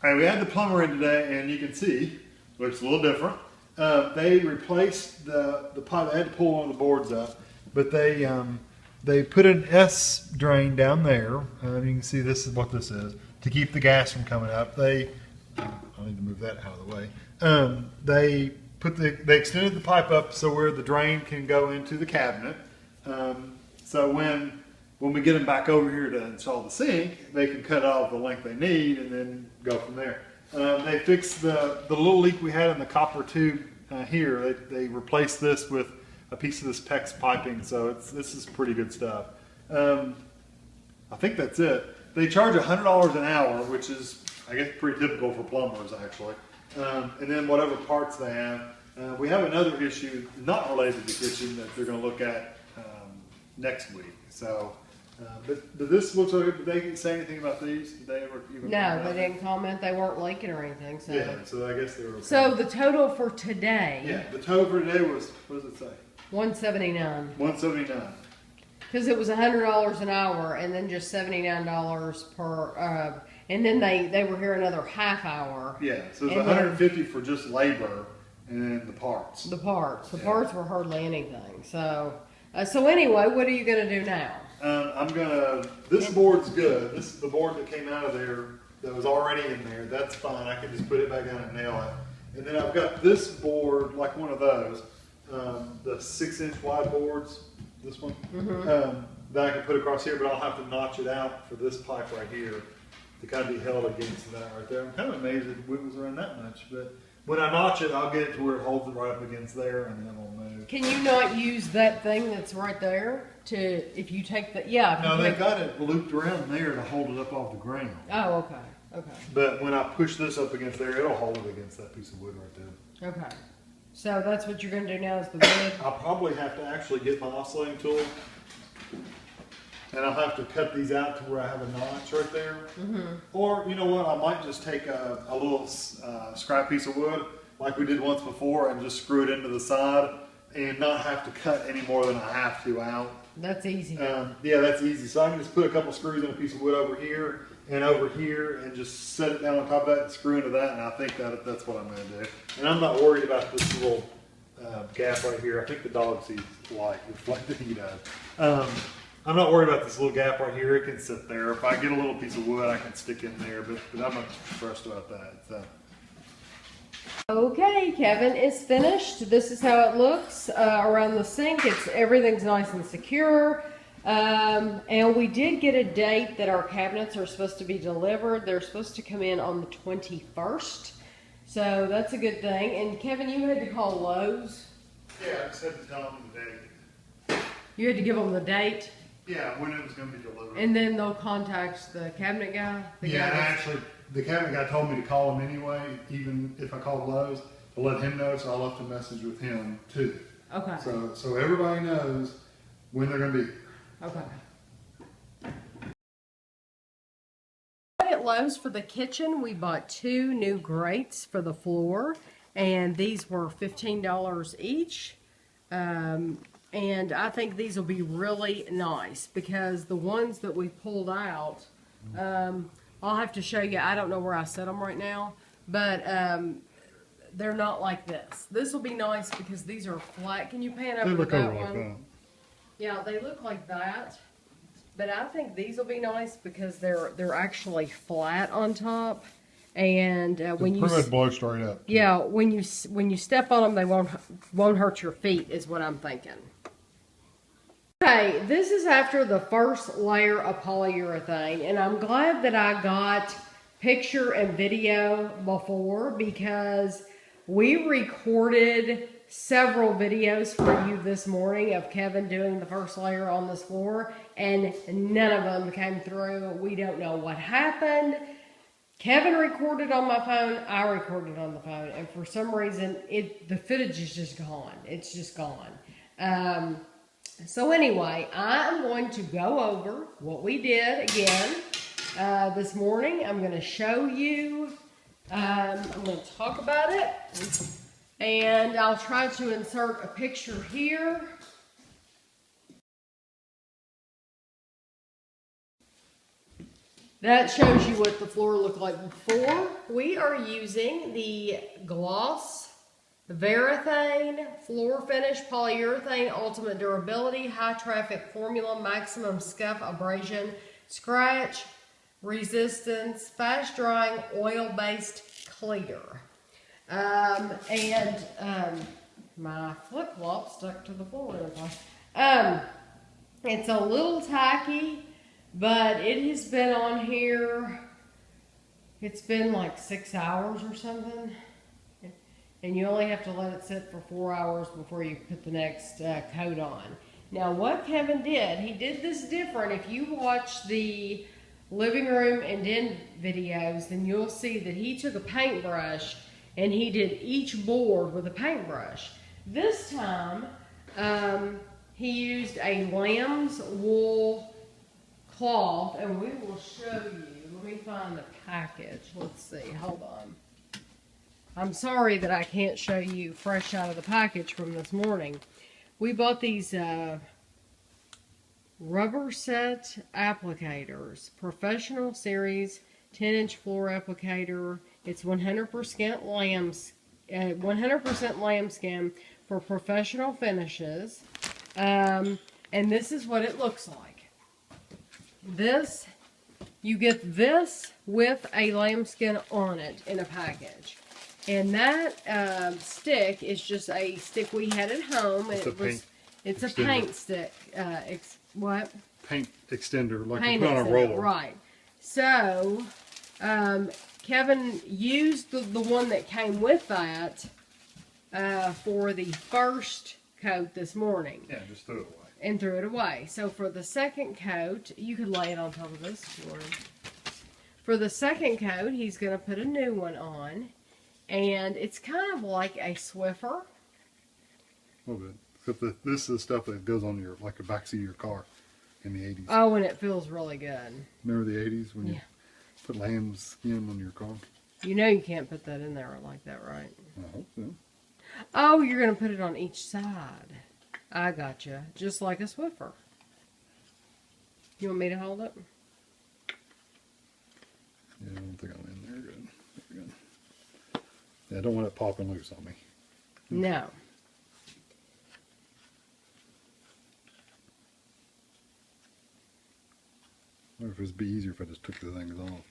All right, we had the plumber in today, and you can see, looks a little different. They replaced the pipe. They had to pull one of the boards up, but they put an S drain down there. You can see this is what this is to keep the gas from coming up. I need to move that out of the way. They extended the pipe up so where the drain can go into the cabinet. So when we get them back over here to install the sink, they can cut off the length they need and then go from there. They fixed the little leak we had in the copper tube here. They replaced this with a piece of this PEX piping, so this is pretty good stuff. I think that's it. They charge $100 an hour, which is, I guess, pretty typical for plumbers, actually. And then whatever parts they have. We have another issue not related to kitchen that they're going to look at next week. So, but this looks like, did they say anything about these? Did they ever even? No, they didn't comment. They weren't leaking or anything. So. Yeah, so I guess they were. Okay. So the total for today. Yeah, the total for today was, what does it say? $179. $179. Because it was $100 an hour, and then just $79 per. And then they were here another half hour. Yeah, so it's $150 for just labor, and then the parts. The parts were hardly anything. So, so anyway, what are you going to do now? This board's good. This is the board that came out of there that was already in there. That's fine. I can just put it back down and nail it. And then I've got this board, like one of those, the 6-inch wide boards, this one, that I can put across here, but I'll have to notch it out for this pipe right here to kind of be held against that right there. I'm kind of amazed it wiggles around that much, but when I notch it, I'll get it to where it holds it right up against there, and then it'll move. Can you not use that thing that's right there if you take the, No, they've got it looped around there to hold it up off the ground. Oh, okay, okay. But when I push this up against there, it'll hold it against that piece of wood right there. Okay. So that's what you're going to do now is the wood? I'll probably have to actually get my oscillating tool, and I'll have to cut these out to where I have a notch right there. Or, you know what, I might just take a little scrap piece of wood, like we did once before, and just screw it into the side, and not have to cut any more than I have to out. That's easy. Yeah, that's easy. So I can just put a couple screws in a piece of wood over here, and just set it down on top of that and screw into that, and I think that's what I'm going to do. And I'm not worried about this little gap right here. I think the dog sees light reflected. He does. I'm not worried about this little gap right here. It can sit there. If I get a little piece of wood, I can stick in there, but I'm not stressed about that. So. Okay, Kevin is finished. This is how it looks around the sink. Everything's nice and secure. And we did get a date that our cabinets are supposed to be delivered. They're supposed to come in on the 21st. So that's a good thing. And Kevin, you had to call Lowe's. Yeah, I just had to tell them the date. You had to give them the date? Yeah, when it was going to be delivered. And then they'll contact the cabinet guy? Actually, the cabinet guy told me to call him anyway, even if I called Lowe's, to let him know, so I left a message with him too. Okay. So everybody knows when they're going to be. Okay. At Lowe's for the kitchen, we bought 2 new grates for the floor, and these were $15 each. And I think these will be really nice because the ones that we pulled out, I'll have to show you. I don't know where I set them right now, but they're not like this. This will be nice because these are flat. Can you pan over to that one? Yeah, they look like that, but I think these will be nice because they're actually flat on top, and when you pretty much blow straight up. Yeah, when you step on them, they won't hurt your feet, is what I'm thinking. Okay, this is after the first layer of polyurethane, and I'm glad that I got picture and video before because we recorded several videos for you this morning of Kevin doing the first layer on this floor, and none of them came through. We don't know what happened. Kevin recorded on my phone, I recorded on the phone, and for some reason, the footage is just gone. It's just gone. So anyway, I'm going to go over what we did again this morning. I'm going to show you, I'm going to talk about it, and I'll try to insert a picture here. That shows you what the floor looked like before. We are using the gloss Varathane floor finish polyurethane ultimate durability high traffic formula maximum scuff abrasion scratch resistance fast drying oil based clear. My flip flop stuck to the floor. It's a little tacky, but it has been on here. It's been like 6 hours or something. And you only have to let it sit for 4 hours before you put the next coat on. Now what Kevin did, he did this different. If you watch the living room and den videos, then you'll see that he took a paintbrush and he did each board with a paintbrush. This time, he used a lamb's wool cloth, and we will show you. Let me find the package. Let's see, hold on. I'm sorry that I can't show you fresh out of the package from this morning. We bought these rubber set applicators, professional series 10-inch floor applicator. It's 100% lambskin for professional finishes. And this is what it looks like. You get this with a lambskin on it in a package. And that stick is just a stick we had at home. It's a paint stick. What? Paint extender, like you put on a roller. Right. So, Kevin used the one that came with that for the first coat this morning. Yeah, just threw it away. And threw it away. So for the second coat, you could lay it on top of this floor. For the second coat, he's going to put a new one on. And it's kind of like a Swiffer. A little bit. Except this is the stuff that goes on your, like the backseat of your car in the 80s. Oh, and it feels really good. Remember the 80s when you put lamb's skin on your car? You know you can't put that in there like that, right? I hope so. Oh, you're going to put it on each side. I gotcha. Just like a Swiffer. You want me to hold it? Yeah, I don't think I'm in there good. There we go. Yeah, I don't want it popping loose on me. No. I wonder if it'd be easier if I just took the things off.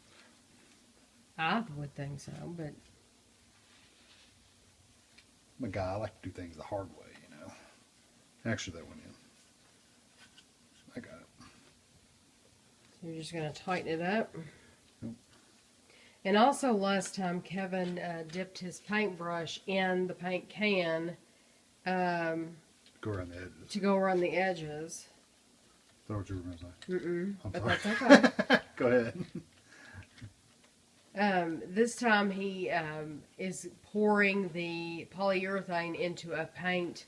I would think so, but... I'm a guy, I like to do things the hard way, you know. Actually, that went in. I got it. So you're just going to tighten it up? Yep. And also last time Kevin dipped his paintbrush in the paint can Go around the edges. to go around the edges. Is that what you were going to say? Mm-mm. I'm But sorry. that's okay. Go ahead. This time he is pouring the polyurethane into a paint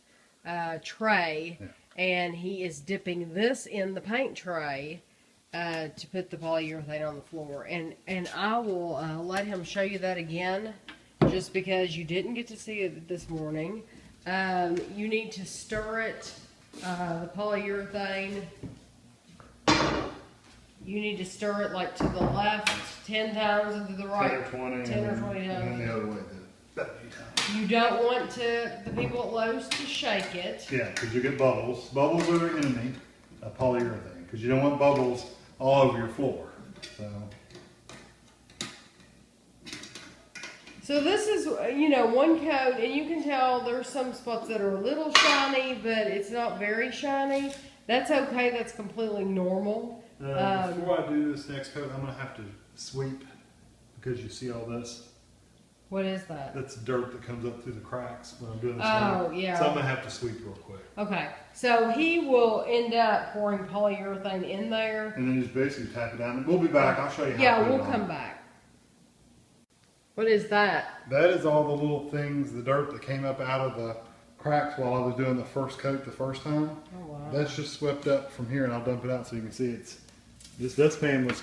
tray, and he is dipping this in the paint tray to put the polyurethane on the floor. And I will let him show you that again, just because you didn't get to see it this morning. You need to stir it, the polyurethane. You need to stir it like to the left 10 times and to the right 10 or 20 times. And then the other way, that many times. You don't want the people at Lowe's to shake it. Yeah, because you get bubbles. Bubbles are the enemy of polyurethane, because you don't want bubbles all over your floor. So this is, you know, one coat, and you can tell there's some spots that are a little shiny, but it's not very shiny. That's okay. That's completely normal. Before I do this next coat, I'm going to have to sweep, because you see all this. What is that? That's dirt that comes up through the cracks when I'm doing this. Oh, yeah. So I'm going to have to sweep real quick. Okay. So he will end up pouring polyurethane in there. And then just basically tap it down. We'll be back. I'll show you how Yeah, to put it we'll on. come back. What is that? That is all the little things, the dirt that came up out of the cracks while I was doing the first coat the first time. Oh, wow. That's just swept up from here, and I'll dump it out so you can see it's. This dustpan was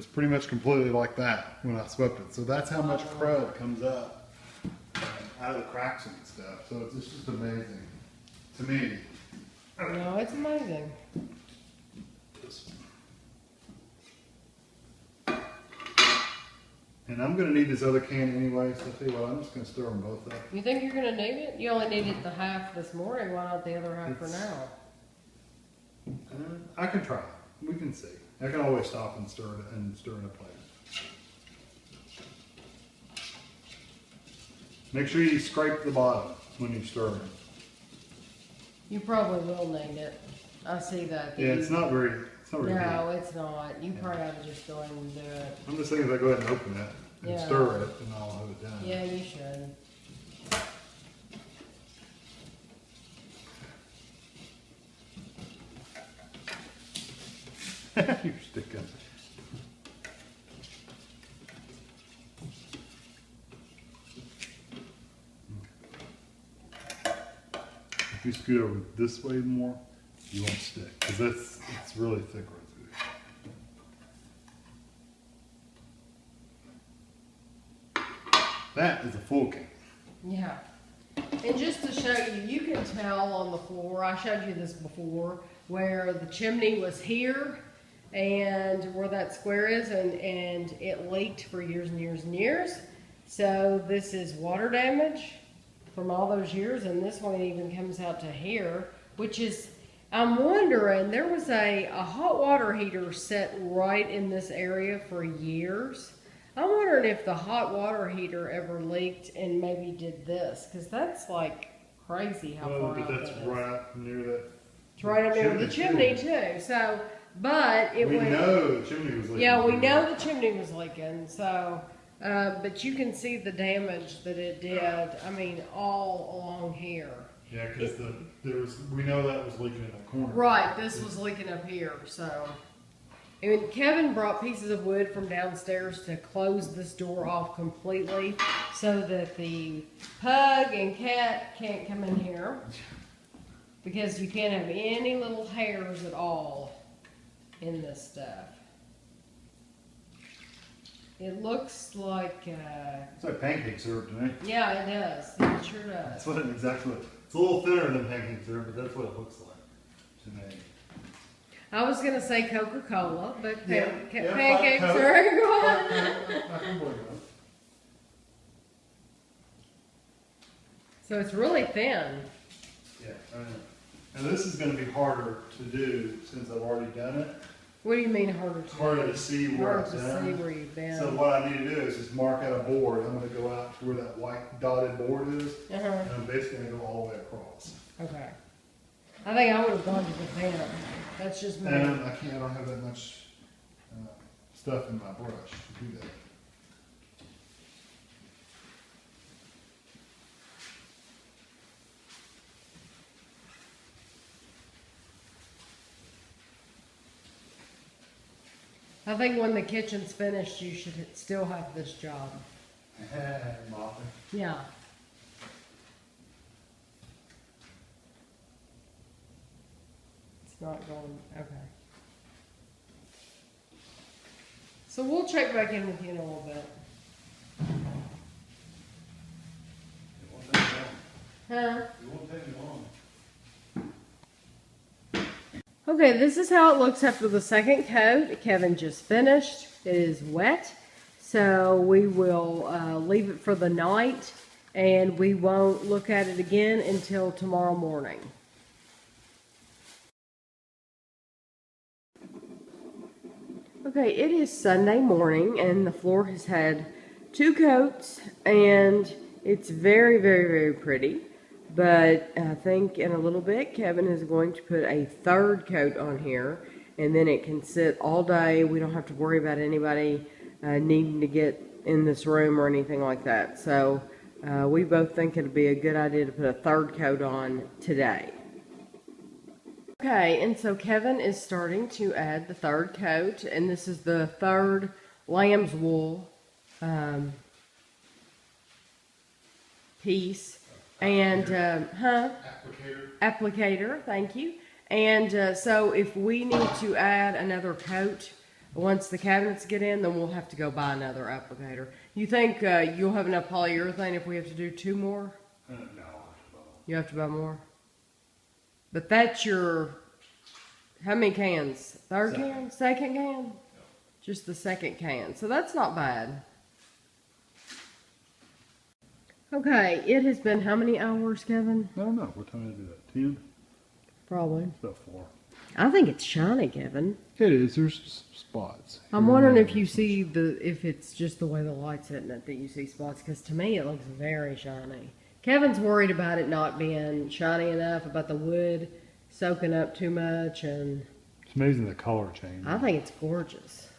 pretty much completely like that when I swept it. So that's how much crud comes up out of the cracks and stuff. So it's just amazing to me. No, it's amazing. And I'm gonna need this other can anyway, so I'll tell you what, I'm just gonna stir them both up. You think you're gonna need it? You only needed the half this morning. Why not the other half for now? I can try. We can see. I can always stop and stir it up later. Make sure you scrape the bottom when you stir it. You probably will need it. I see that. Yeah, it's not very No, deep. it's not. You probably ought to just go ahead and do it. I'm just thinking if I go ahead and open it and Yeah. stir it, and I'll have it done. Yeah, you should. You're sticking. If you scoot over this way more, you won't stick, because it's really thick right through there. That is a full can. Yeah. And just to show you, you can tell on the floor, I showed you this before, where the chimney was here and where that square is, and it leaked for years and years and years. So this is water damage from all those years, and this one even comes out to here, which is, I'm wondering, there was a hot water heater set right in this area for years. I'm wondering if the hot water heater ever leaked and maybe did this, because that's like crazy how far out But that's that is. right up near that. It's right up there with the chimney too. So, but it We went. know the chimney was leaking. Yeah, we know the chimney was leaking. So, but you can see the damage that it did. I mean, all along here. Yeah, because we know that was leaking in that corner. Right, this was leaking up here. So, and Kevin brought pieces of wood from downstairs to close this door off completely, so that the pug and cat can't come in here. Because you can't have any little hairs at all in this stuff. It looks like, It's like pancake syrup to me. yeah, it does. It sure does. That's what exactly. It's a little thinner than pancake syrup, but that's what it looks like to me. I was gonna say Coca-Cola, but Yeah, pancakes Coke. are good. I can believe that. So it's really thin. Yeah, I know. And this is going to be harder to do since I've already done it. What do you mean harder to It's harder to see where Hard it's to done. see where you've been. So what I need to do is just mark out a board. I'm going to go out to where that white dotted board is, Uh-huh. and I'm basically going to go all the way across. Okay. I think I would have gone to the thin. That's just me. And I don't have that much stuff in my brush to do that. I think when the kitchen's finished, you should still have this job. Mopping. Yeah. It's not going, okay. So we'll check back in with you in a little bit. It won't take long. Huh? It won't take me long. Okay, this is how it looks after the second coat. Kevin just finished. It is wet, so we will leave it for the night, and we won't look at it again until tomorrow morning. Okay, it is Sunday morning, and the floor has had 2 coats, and it's very, very, very pretty. But I think in a little bit, Kevin is going to put a 3rd coat on here, and then it can sit all day. We don't have to worry about anybody needing to get in this room or anything like that. So we both think it'd be a good idea to put a 3rd coat on today. Okay, and so Kevin is starting to add the 3rd coat, and this is the 3rd lamb's wool piece. And, applicator, thank you. And so if we need to add another coat once the cabinets get in, then we'll have to go buy another applicator. You think you'll have enough polyurethane if we have to do 2 more? No. You have to buy more? But that's your, how many cans? 3rd can? 2nd can? Just the 2nd can. So that's not bad. Okay, it has been how many hours, Kevin? I don't know. What time did I do that? 10? Probably. It's about 4. I think it's shiny, Kevin. It is. There's spots. I'm wondering if you see if it's just the way the light's hitting it that you see spots, because to me it looks very shiny. Kevin's worried about it not being shiny enough, about the wood soaking up too much, and It's amazing the color change. I think it's gorgeous.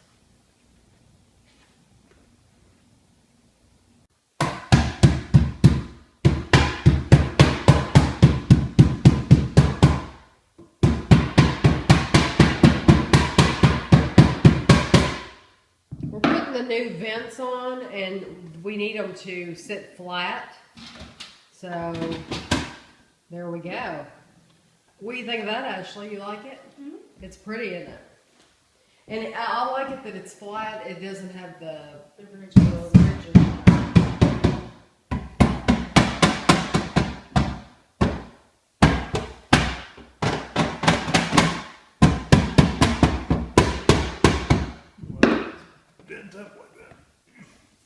We're putting the new vents on, and we need them to sit flat. So, there we go. What do you think of that, Ashley? You like it? Mm-hmm. It's pretty, isn't it? And I like it that it's flat. It doesn't have the ridges. Bent up like that.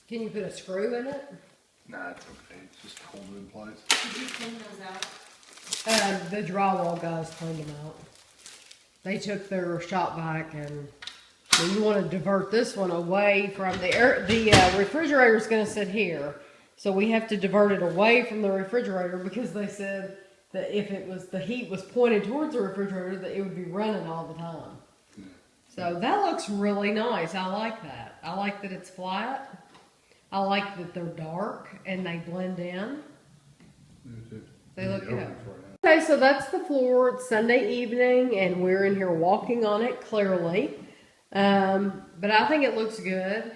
Can you put a screw in it? Nah, it's okay. It's just hold it in place. Did you clean those out? The drywall guys cleaned them out. They took their shop vac, and you want to divert this one away from the air. The refrigerator is going to sit here, so we have to divert it away from the refrigerator because they said that if it was the heat was pointed towards the refrigerator, that it would be running all the time. Yeah. So that looks really nice. I like that. I like that it's flat. I like that they're dark and they blend in. They look good. Okay, so that's the floor. It's Sunday evening, and we're in here walking on it clearly. But I think it looks good.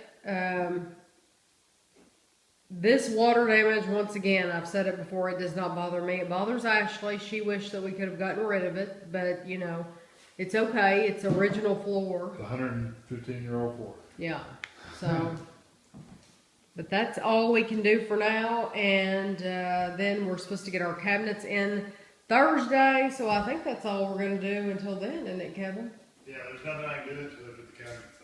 This water damage, once again, I've said it before, it does not bother me. It bothers Ashley. She wished that we could have gotten rid of it, but you know, it's okay. It's original floor. It's a 115-year-old floor. Yeah. So, but that's all we can do for now. And then we're supposed to get our cabinets in Thursday. So I think that's all we're going to do until then, isn't it, Kevin? Yeah, there's nothing I can do until I put the cabinets